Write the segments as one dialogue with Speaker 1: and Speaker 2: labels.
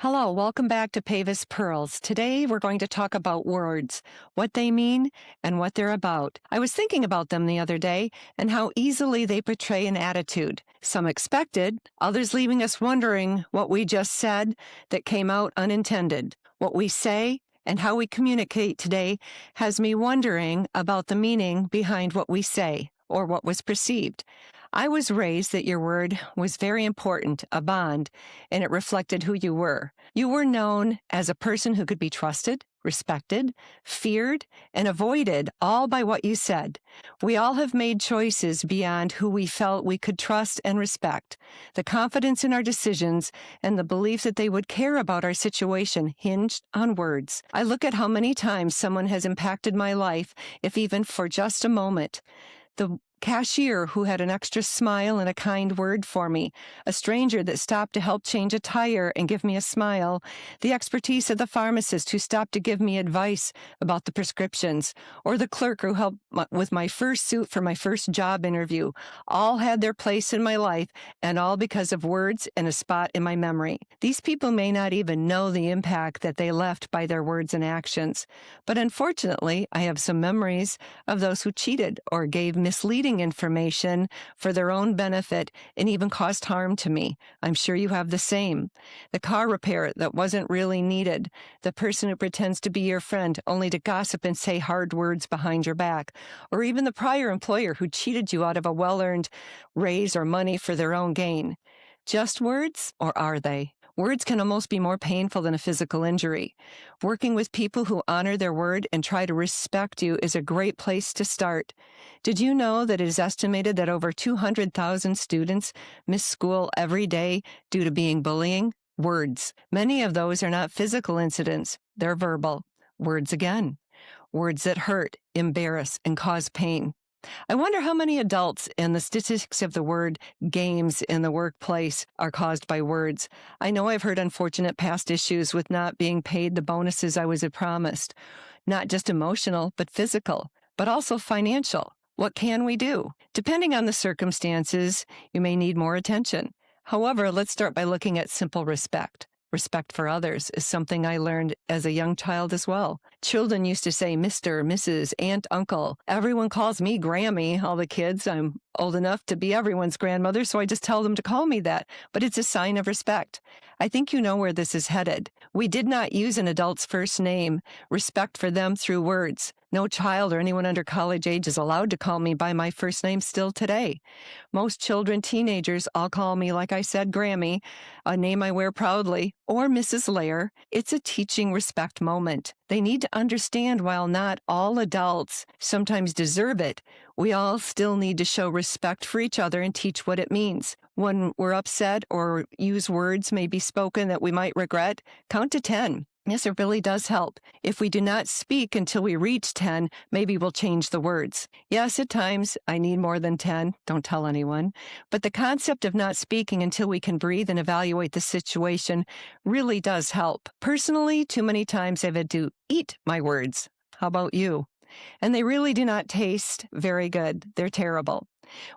Speaker 1: Hello, welcome back to Pavis Pearls. Today we're going to talk about words, what they mean, and what they're about. I was thinking about them the other day and how easily they portray an attitude. Some expected, others leaving us wondering what we just said that came out unintended. What we say and how we communicate today has me wondering about the meaning behind what we say or what was perceived. I was raised that your word was very important, a bond, and it reflected who you were. You were known as a person who could be trusted, respected, feared, and avoided, all by what you said. We all have made choices beyond who we felt we could trust and respect. The confidence in our decisions and the belief that they would care about our situation hinged on words. I look at how many times someone has impacted my life, if even for just a moment. The cashier who had an extra smile and a kind word for me, a stranger that stopped to help change a tire and give me a smile, the expertise of the pharmacist who stopped to give me advice about the prescriptions, or the clerk who helped with my first suit for my first job interview, all had their place in my life, and all because of words and a spot in my memory. These people may not even know the impact that they left by their words and actions, but unfortunately, I have some memories of those who cheated or gave misleading information for their own benefit and even caused harm to me. I'm sure you have the same. The car repair that wasn't really needed, the person who pretends to be your friend only to gossip and say hard words behind your back, or even the prior employer who cheated you out of a well-earned raise or money for their own gain. Just words, or are they? Words can almost be more painful than a physical injury. Working with people who honor their word and try to respect you is a great place to start. Did you know that it is estimated that over 200,000 students miss school every day due to being bullying? Words. Many of those are not physical incidents. They're verbal. Words again. Words that hurt, embarrass, and cause pain. I wonder how many adults and the statistics of the word games in the workplace are caused by words. I know I've heard unfortunate past issues with not being paid the bonuses I was promised. Not just emotional, but physical, but also financial. What can we do? Depending on the circumstances, you may need more attention. However, let's start by looking at simple respect. Respect for others is something I learned as a young child as well. Children used to say Mr., Mrs., Aunt, Uncle. Everyone calls me Grammy, all the kids. I'm old enough to be everyone's grandmother, so I just tell them to call me that. But it's a sign of respect. I think you know where this is headed. We did not use an adult's first name, respect for them through words. No child or anyone under college age is allowed to call me by my first name still today. Most children, teenagers, all call me, like I said, Grammy, a name I wear proudly, or Mrs. Lair. It's a teaching respect moment. They need to understand while not all adults sometimes deserve it, we all still need to show respect for each other and teach what it means. When we're upset or use words may be spoken that we might regret, count to 10. Yes, it really does help. If we do not speak until we reach 10, maybe we'll change the words. Yes, at times, I need more than 10. Don't tell anyone. But the concept of not speaking until we can breathe and evaluate the situation really does help. Personally, too many times I've had to eat my words. How about you? And they really do not taste very good. They're terrible.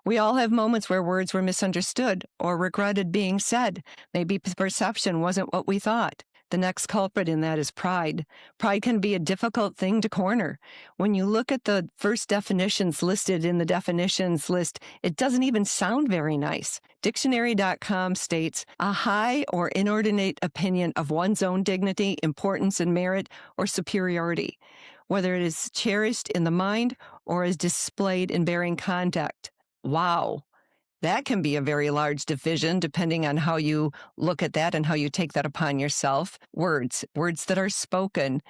Speaker 1: We all have moments where words were misunderstood or regretted being said. Maybe perception wasn't what we thought. The next culprit in that is pride. Pride can be a difficult thing to corner. When you look at the first definitions listed in the definitions list, it doesn't even sound very nice. Dictionary.com states, a high or inordinate opinion of one's own dignity, importance, and merit or superiority, whether it is cherished in the mind or is displayed in bearing conduct. Wow. That can be a very large division depending on how you look at that and how you take that upon yourself. Words that are spoken.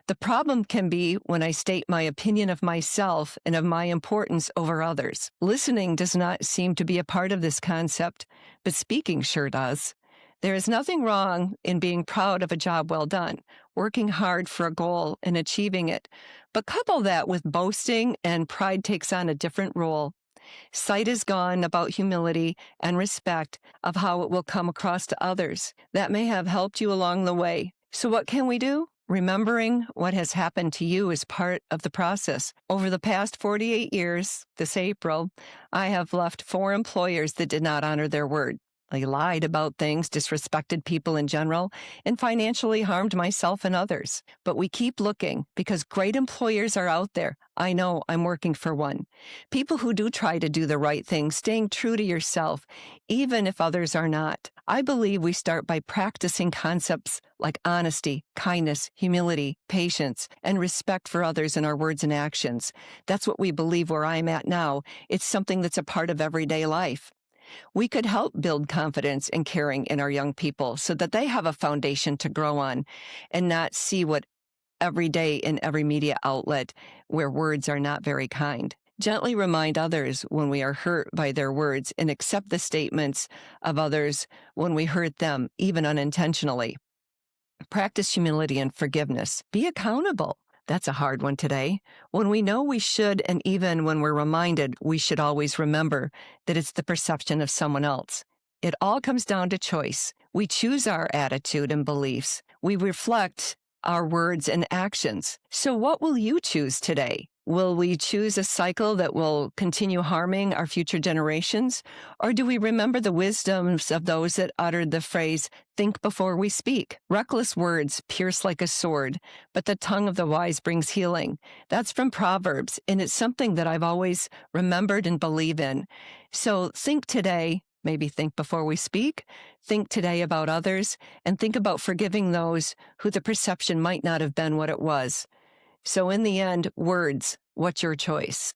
Speaker 1: The problem can be when I state my opinion of myself and of my importance over others. Listening does not seem to be a part of this concept, but speaking sure does. There is nothing wrong in being proud of a job well done, working hard for a goal and achieving it. But couple that with boasting and pride takes on a different role. Sight is gone about humility and respect of how it will come across to others. That may have helped you along the way. So what can we do? Remembering what has happened to you is part of the process. Over the past 48 years, this April, I have left 4 employers that did not honor their word. I lied about things, disrespected people in general, and financially harmed myself and others. But we keep looking because great employers are out there. I know I'm working for one. People who do try to do the right thing, staying true to yourself, even if others are not. I believe we start by practicing concepts like honesty, kindness, humility, patience, and respect for others in our words and actions. That's what we believe where I'm at now. It's something that's a part of everyday life. We could help build confidence and caring in our young people so that they have a foundation to grow on and not see what every day in every media outlet where words are not very kind. Gently remind others when we are hurt by their words and accept the statements of others when we hurt them, even unintentionally. Practice humility and forgiveness. Be accountable. That's a hard one today. When we know we should, and even when we're reminded, we should always remember that it's the perception of someone else. It all comes down to choice. We choose our attitude and beliefs. We reflect our words and actions. So what will you choose today? Will we choose a cycle that will continue harming our future generations? Or do we remember the wisdoms of those that uttered the phrase, think before we speak? Reckless words pierce like a sword, but the tongue of the wise brings healing. That's from Proverbs, and it's something that I've always remembered and believe in. So think today, maybe think before we speak, think today about others, and think about forgiving those who the perception might not have been what it was. So in the end, words, what's your choice?